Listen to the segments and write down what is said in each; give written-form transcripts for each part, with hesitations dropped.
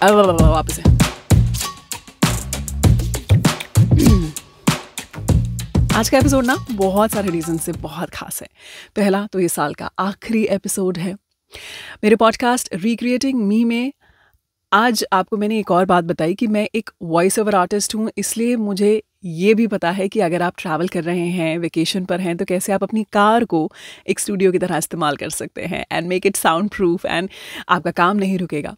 वापस से। आज का एपिसोड ना बहुत सारे रीज़न से बहुत खास है। पहला तो ये साल का आखिरी एपिसोड है मेरे पॉडकास्ट रिक्रिएटिंग मी में। आज आपको मैंने एक और बात बताई कि मैं एक वॉइस ओवर आर्टिस्ट हूँ, इसलिए मुझे ये भी पता है कि अगर आप ट्रैवल कर रहे हैं, वेकेशन पर हैं, तो कैसे आप अपनी कार को एक स्टूडियो की तरह इस्तेमाल कर सकते हैं and make it sound proof and आपका काम नहीं रुकेगा।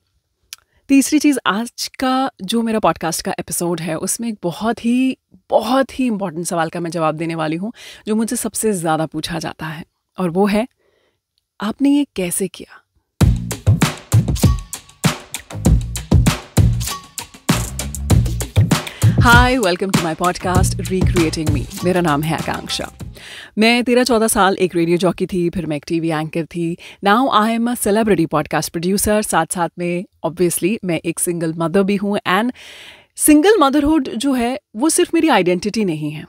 तीसरी चीज़, आज का जो मेरा पॉडकास्ट का एपिसोड है उसमें एक बहुत ही इम्पॉर्टेंट सवाल का मैं जवाब देने वाली हूँ जो मुझसे सबसे ज़्यादा पूछा जाता है, और वो है आपने ये कैसे किया। Hi, welcome to my podcast recreating me. मेरा नाम है आकांक्षा। मैं 13-14 साल एक रेडियो जॉकी थी, फिर मैं एक टीवी एंकर थी। Now I am a celebrity podcast producer. साथ साथ में ऑब्वियसली मैं एक सिंगल मदर भी हूँ, एंड सिंगल मदरहुड जो है वो सिर्फ मेरी आइडेंटिटी नहीं है,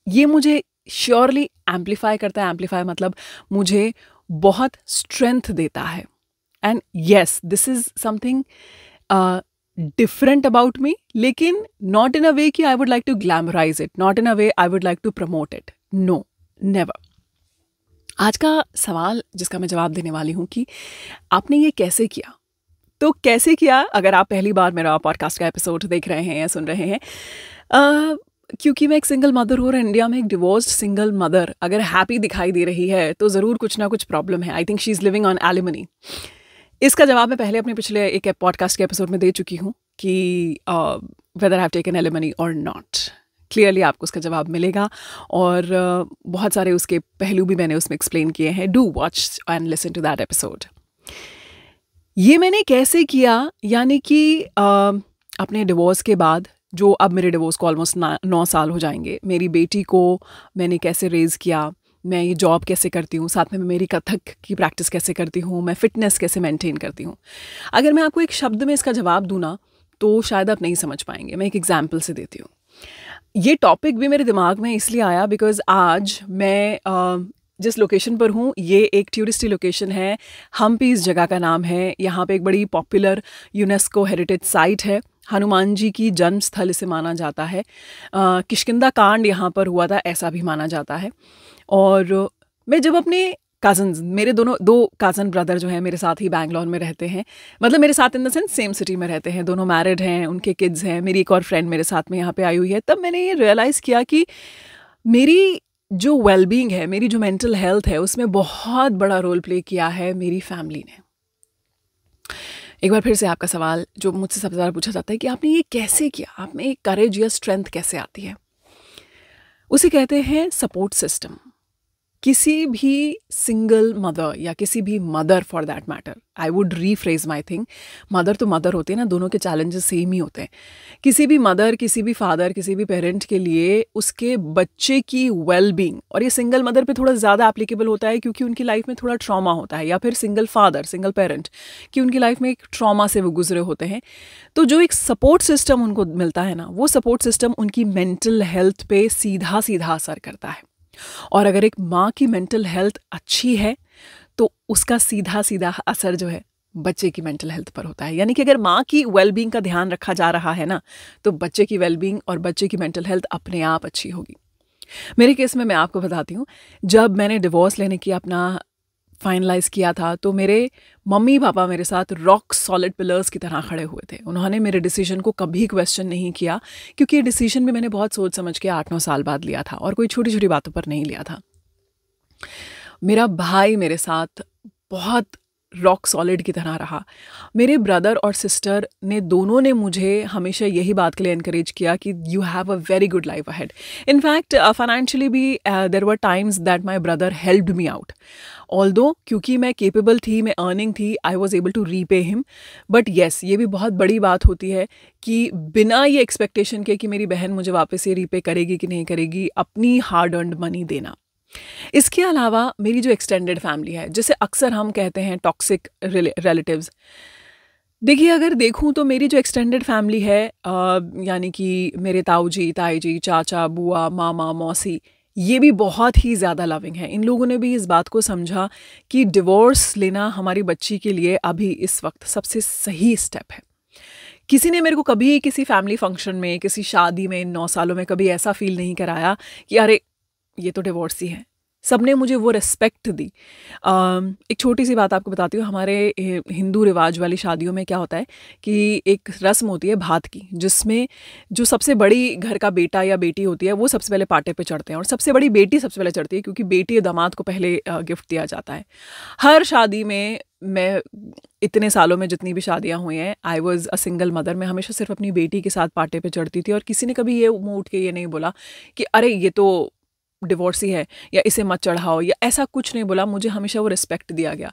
ये मुझे श्योरली एम्पलीफाई करता है। एम्पलीफाई मतलब मुझे बहुत स्ट्रेंथ देता है। And yes, this is something different about me, लेकिन नॉट इन अ वे कि I would like to glamorise it, not in a way I would like to promote it, no, never. आज का सवाल जिसका मैं जवाब देने वाली हूँ कि आपने ये कैसे किया, तो कैसे किया। अगर आप पहली बार मेरा पॉडकास्ट का एपिसोड देख रहे हैं या सुन रहे हैं, क्योंकि मैं एक सिंगल मदर हूँ और इंडिया में एक डिवोर्स्ड सिंगल मदर अगर हैप्पी दिखाई दे रही है तो ज़रूर कुछ ना कुछ प्रॉब्लम है। I think she is living on alimony. इसका जवाब मैं पहले अपने पिछले एक पॉडकास्ट के एपिसोड में दे चुकी हूँ कि whether I have taken alimony और नॉट। क्लियरली आपको उसका जवाब मिलेगा, और बहुत सारे उसके पहलू भी मैंने उसमें एक्सप्लेन किए हैं। Do watch and listen to that episode. ये मैंने कैसे किया, यानी कि अपने डिवोर्स के बाद, जो अब मेरे डिवोर्स को ऑलमोस्ट 9 साल हो जाएंगे, मेरी बेटी को मैंने कैसे रेज़ किया, मैं ये जॉब कैसे करती हूँ, साथ में मेरी कथक की प्रैक्टिस कैसे करती हूँ, मैं फ़िटनेस कैसे मेंटेन करती हूँ। अगर मैं आपको एक शब्द में इसका जवाब दूँ ना तो शायद आप नहीं समझ पाएंगे। मैं एक एग्जाम्पल से देती हूँ। ये टॉपिक भी मेरे दिमाग में इसलिए आया बिकॉज़ आज मैं जिस लोकेशन पर हूँ ये एक टूरिस्टी लोकेशन है। हम्पी इस जगह का नाम है। यहाँ पे एक बड़ी पॉपुलर यूनेस्को हेरिटेज साइट है। हनुमान जी की जन्म स्थल इसे माना जाता है। किष्किंधा कांड यहाँ पर हुआ था, ऐसा भी माना जाता है। और मैं जब अपने कज़न्स, मेरे दो कज़न ब्रदर जो हैं मेरे साथ ही बैंगलोर में रहते हैं, मतलब मेरे साथ in the sense same city में रहते हैं, दोनों मैरिड हैं, उनके किड्स हैं, मेरी एक और फ्रेंड मेरे साथ में यहाँ पे आई हुई है, तब मैंने ये रियलाइज़ किया कि मेरी जो वेलबींग है, मेरी जो मेंटल हेल्थ है, उसमें बहुत बड़ा रोल प्ले किया है मेरी फैमिली ने। एक बार फिर से आपका सवाल जो मुझसे सबसे ज़्यादा पूछा जाता है कि आपने ये कैसे किया, आप में एक करेज या स्ट्रेंथ कैसे आती है, उसे कहते हैं सपोर्ट सिस्टम। किसी भी सिंगल मदर या किसी भी mother for that matter, I would rephrase my thing, mother तो मदर होते हैं ना, दोनों के चैलेंजेस सेम ही होते हैं। किसी भी मदर, किसी भी फादर, किसी भी पेरेंट के लिए उसके बच्चे की वेलबींग, और ये सिंगल मदर पे थोड़ा ज़्यादा एप्लीकेबल होता है क्योंकि उनकी लाइफ में थोड़ा ट्रॉमा होता है, या फिर सिंगल फादर, सिंगल पेरेंट कि उनकी लाइफ में एक ट्रॉमा से वो गुजरे होते हैं। तो जो एक सपोर्ट सिस्टम उनको मिलता है ना, वो सपोर्ट सिस्टम उनकी मेंटल हेल्थ पे सीधा सीधा असर करता है। और अगर एक माँ की मेंटल हेल्थ अच्छी है तो उसका सीधा सीधा असर जो है बच्चे की मेंटल हेल्थ पर होता है। यानी कि अगर माँ की वेलबींग का ध्यान रखा जा रहा है ना, तो बच्चे की वेलबींग और बच्चे की मेंटल हेल्थ अपने आप अच्छी होगी। मेरे केस में मैं आपको बताती हूँ, जब मैंने डिवोर्स लेने की अपना फाइनलाइज़ किया था तो मेरे मम्मी पापा मेरे साथ रॉक सॉलिड पिलर्स की तरह खड़े हुए थे। उन्होंने मेरे डिसीजन को कभी क्वेश्चन नहीं किया, क्योंकि ये डिसीजन भी मैंने बहुत सोच समझ के 8-9 साल बाद लिया था और कोई छोटी छोटी बातों पर नहीं लिया था। मेरा भाई मेरे साथ बहुत रॉक सॉलिड की तरह रहा। मेरे ब्रदर और सिस्टर ने, दोनों ने मुझे हमेशा यही बात के लिए इनकरेज किया कि you have a very good life ahead. In fact financially भी there were times that my brother helped me out, although क्योंकि मैं केपेबल थी, मैं अर्निंग थी, I was able to repay him. But yes, ये भी बहुत बड़ी बात होती है कि बिना ये एक्सपेक्टेशन के कि मेरी बहन मुझे वापस ये रीपे करेगी कि नहीं करेगी, अपनी हार्ड अर्नड मनी देना। इसके अलावा मेरी जो एक्सटेंडेड फैमिली है, जिसे अक्सर हम कहते हैं टॉक्सिक रिलेटिव्स, देखिए अगर देखूं तो मेरी जो एक्सटेंडेड फैमिली है, यानी कि मेरे ताऊ जी, ताई जी, चाचा, बुआ, मामा, मौसी, ये भी बहुत ही ज़्यादा लविंग है। इन लोगों ने भी इस बात को समझा कि डिवोर्स लेना हमारी बच्ची के लिए अभी इस वक्त सबसे सही स्टेप है। किसी ने मेरे को कभी किसी फैमिली फंक्शन में, किसी शादी में, 9 सालों में कभी ऐसा फील नहीं कराया कि अरे ये तो डिवोर्सी है। सबने मुझे वो रिस्पेक्ट दी। एक छोटी सी बात आपको बताती हूँ, हमारे हिंदू रिवाज वाली शादियों में क्या होता है कि एक रस्म होती है भात की, जिसमें जो सबसे बड़ी घर का बेटा या बेटी होती है वो सबसे पहले पाटे पे चढ़ते हैं, और सबसे बड़ी बेटी सबसे पहले चढ़ती है, क्योंकि बेटी या दामाद को पहले गिफ्ट दिया जाता है। हर शादी में, मैं इतने सालों में जितनी भी शादियां हुई हैं, I was a single mother, मैं हमेशा सिर्फ अपनी बेटी के साथ पाटे पे चढ़ती थी, और किसी ने कभी ये मुंह उठ के ये नहीं बोला कि अरे ये तो डिवोर्सी है या इसे मत चढ़ाओ, या ऐसा कुछ नहीं बोला। मुझे हमेशा वो रिस्पेक्ट दिया गया।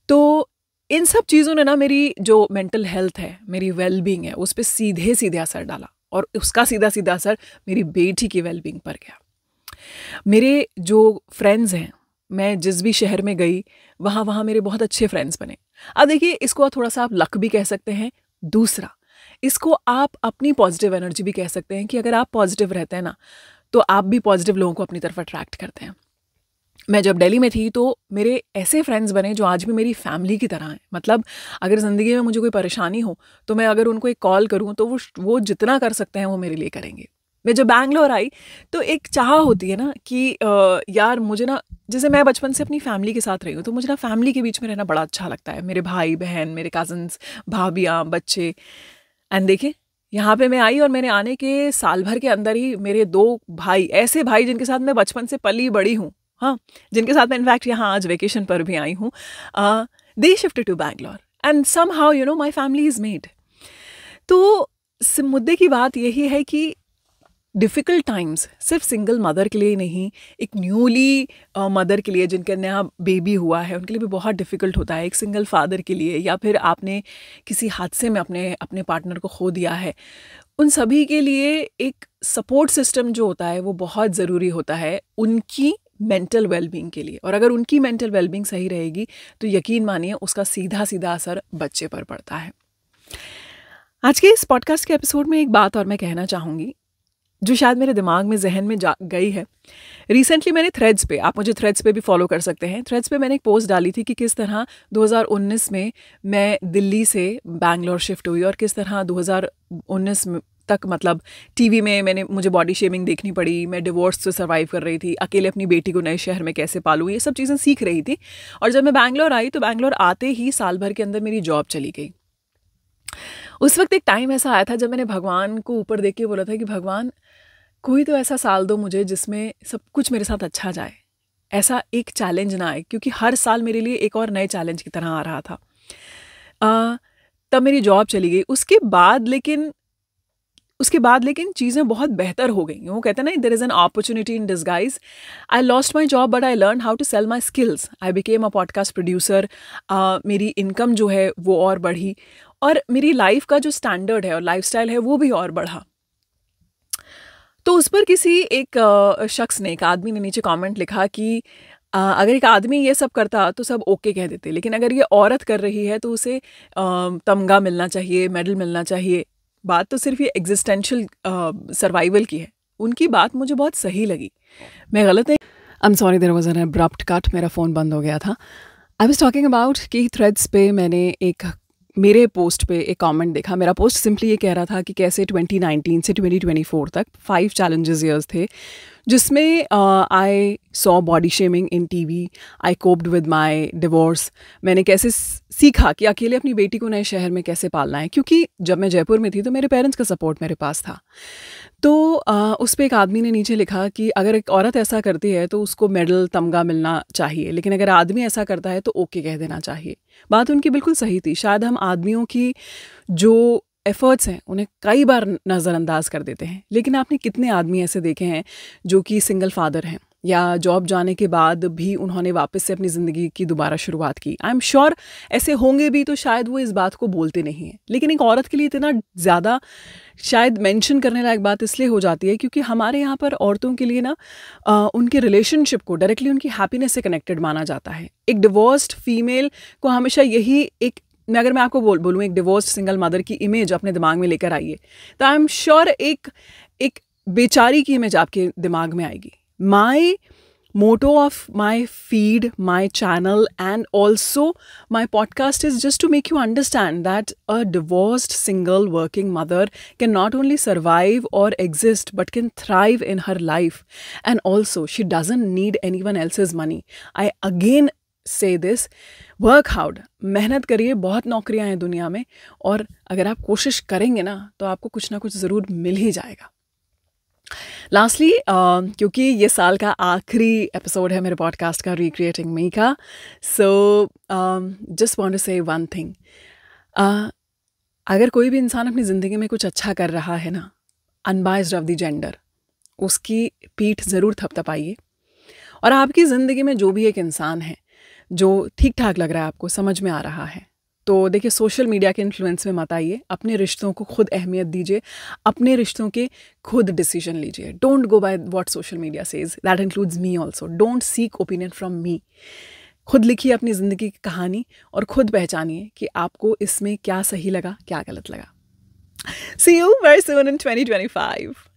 तो इन सब चीज़ों ने ना मेरी जो मेंटल हेल्थ है, मेरी वेलबींग है, उस पर सीधे सीधे असर डाला, और उसका सीधा सीधा असर मेरी बेटी की वेलबींग पर गया। मेरे जो फ्रेंड्स हैं, मैं जिस भी शहर में गई वहाँ वहाँ मेरे बहुत अच्छे फ्रेंड्स बने। अब देखिए, इसको थोड़ा सा आप लक भी कह सकते हैं। दूसरा, इसको आप अपनी पॉजिटिव एनर्जी भी कह सकते हैं कि अगर आप पॉजिटिव रहते हैं ना, तो आप भी पॉजिटिव लोगों को अपनी तरफ अट्रैक्ट करते हैं। मैं जब दिल्ली में थी तो मेरे ऐसे फ्रेंड्स बने जो आज भी मेरी फैमिली की तरह हैं। मतलब अगर ज़िंदगी में मुझे कोई परेशानी हो तो मैं अगर उनको एक कॉल करूं तो वो जितना कर सकते हैं वो मेरे लिए करेंगे। मैं जब बैंगलोर आई तो एक चाह होती है ना कि यार मुझे ना, जैसे मैं बचपन से अपनी फैमिली के साथ रही हूँ, तो मुझे ना फैमिली के बीच में रहना बड़ा अच्छा लगता है। मेरे भाई बहन, मेरे कज़न्स, भाभियाँ, बच्चे। एंड देखिए, यहाँ पे मैं आई और मैंने आने के साल भर के अंदर ही मेरे 2 भाई, ऐसे भाई जिनके साथ मैं बचपन से पली बड़ी हूँ, हाँ, जिनके साथ मैं इनफैक्ट यहाँ आज वेकेशन पर भी आई हूँ, they shifted to Bangalore and somehow you know my family is made. तो मुद्दे की बात यही है कि डिफ़िकल्ट टाइम्स सिर्फ सिंगल मदर के लिए ही नहीं, एक न्यूली मदर के लिए जिनका नया बेबी हुआ है, उनके लिए भी बहुत डिफ़िकल्ट होता है। एक सिंगल फादर के लिए, या फिर आपने किसी हादसे में अपने पार्टनर को खो दिया है, उन सभी के लिए एक सपोर्ट सिस्टम जो होता है वो बहुत ज़रूरी होता है उनकी मेंटल वेलबींग के लिए। और अगर उनकी मेंटल वेलबींग सही रहेगी तो यकीन मानिए उसका सीधा सीधा असर बच्चे पर पड़ता है। आज के इस पॉडकास्ट के एपिसोड में एक बात और मैं कहना चाहूँगी जो शायद मेरे दिमाग में, जहन में जा गई है। रिसेंटली मैंने थ्रेड्स पे, आप मुझे थ्रेड्स पे भी फॉलो कर सकते हैं, थ्रेड्स पे मैंने एक पोस्ट डाली थी कि किस तरह 2019 में मैं दिल्ली से बैंगलोर शिफ्ट हुई, और किस तरह 2019 तक, मतलब टीवी में मुझे बॉडी शेमिंग देखनी पड़ी, मैं डिवोर्स से सर्वाइव कर रही थी, अकेले अपनी बेटी को नए शहर में कैसे पालूँ, ये सब चीज़ें सीख रही थी। और जब मैं बैंगलोर आई तो बैंगलोर आते ही साल भर के अंदर मेरी जॉब चली गई। उस वक्त एक टाइम ऐसा आया था जब मैंने भगवान को ऊपर देख के बोला था कि भगवान, कोई तो ऐसा साल दो मुझे जिसमें सब कुछ मेरे साथ अच्छा जाए, ऐसा एक चैलेंज ना आए, क्योंकि हर साल मेरे लिए एक और नए चैलेंज की तरह आ रहा था। तब मेरी जॉब चली गई। उसके बाद लेकिन चीज़ें बहुत बेहतर हो गई। वो कहते हैं ना, there is an opportunity in disguise. I lost my job but I learn how to sell my skills. I became a podcast producer. मेरी इनकम जो है वो और बढ़ी, और मेरी लाइफ का जो स्टैंडर्ड है और लाइफस्टाइल है वो भी और बढ़ा। तो उस पर किसी एक शख्स ने, एक आदमी ने नीचे कमेंट लिखा कि अगर एक आदमी ये सब करता तो सब ओके कह देते, लेकिन अगर ये औरत कर रही है तो उसे तमगा मिलना चाहिए, मेडल मिलना चाहिए। बात तो सिर्फ ये एग्जिस्टेंशियल सर्वाइवल की है। उनकी बात मुझे बहुत सही लगी। मैं गलत नहीं। I am sorry, there was an abrupt cut, मेरा फ़ोन बंद हो गया था। आई वाज टॉकिंग अबाउट कि थ्रेड्स पे मैंने मेरे पोस्ट पे एक कमेंट देखा। मेरा पोस्ट सिंपली ये कह रहा था कि कैसे 2019 से 2024 तक 5 चैलेंजेस ईयर्स थे, जिसमें I saw body shaming in TV, I coped with my divorce. मैंने कैसे सीखा कि अकेले अपनी बेटी को नए शहर में कैसे पालना है, क्योंकि जब मैं जयपुर में थी तो मेरे पेरेंट्स का सपोर्ट मेरे पास था। तो उस पर एक आदमी ने नीचे लिखा कि अगर एक औरत ऐसा करती है तो उसको मेडल, तमगा मिलना चाहिए, लेकिन अगर आदमी ऐसा करता है तो ओके कह देना चाहिए। बात उनकी बिल्कुल सही थी। शायद हम आदमियों की जो एफ़र्ट्स हैं उन्हें कई बार नज़रअंदाज कर देते हैं, लेकिन आपने कितने आदमी ऐसे देखे हैं जो कि सिंगल फादर हैं, या जॉब जाने के बाद भी उन्होंने वापस से अपनी ज़िंदगी की दोबारा शुरुआत की। आई एम श्योर ऐसे होंगे भी, तो शायद वो इस बात को बोलते नहीं हैं। लेकिन एक औरत के लिए इतना ज़्यादा शायद मेंशन करने लायक बात इसलिए हो जाती है क्योंकि हमारे यहाँ पर औरतों के लिए ना उनके रिलेशनशिप को डायरेक्टली उनकी हैप्पीनेस से कनेक्टेड माना जाता है। एक डिवोर्स्ड फीमेल को हमेशा यही अगर मैं आपको बोलूँ एक डिवोर्स्ड सिंगल मदर की इमेज अपने दिमाग में लेकर आइए, तो आई एम श्योर एक बेचारी की इमेज आपके दिमाग में आएगी। माई motto of my feed, my channel, and also my podcast is just to make you understand that a divorced single working mother can not only survive or exist but can thrive in her life, and also she doesn't need anyone else's money. I again say this, work hard, मेहनत करिए, बहुत नौकरियां हैं दुनिया में, और अगर आप कोशिश करेंगे ना तो आपको कुछ ना कुछ ज़रूर मिल ही जाएगा. लास्टली, क्योंकि ये साल का आखिरी एपिसोड है मेरे पॉडकास्ट का रिक्रिएटिंग मी का, सो जस्ट वांट टू से वन थिंग. अगर कोई भी इंसान अपनी ज़िंदगी में कुछ अच्छा कर रहा है ना, अनबाइज्ड ऑफ द जेंडर, उसकी पीठ ज़रूर थपथपाइए. और आपकी ज़िंदगी में जो भी एक इंसान है जो ठीक ठाक लग रहा है, आपको समझ में आ रहा है, तो देखिए सोशल मीडिया के इन्फ्लुएंस में मत आइए. अपने रिश्तों को खुद अहमियत दीजिए, अपने रिश्तों के खुद डिसीजन लीजिए. Don't go by what social media says, that includes me also. Don't seek opinion from me. खुद लिखिए अपनी ज़िंदगी की कहानी और खुद पहचानिए कि आपको इसमें क्या सही लगा, क्या गलत लगा. See you very soon in 2025.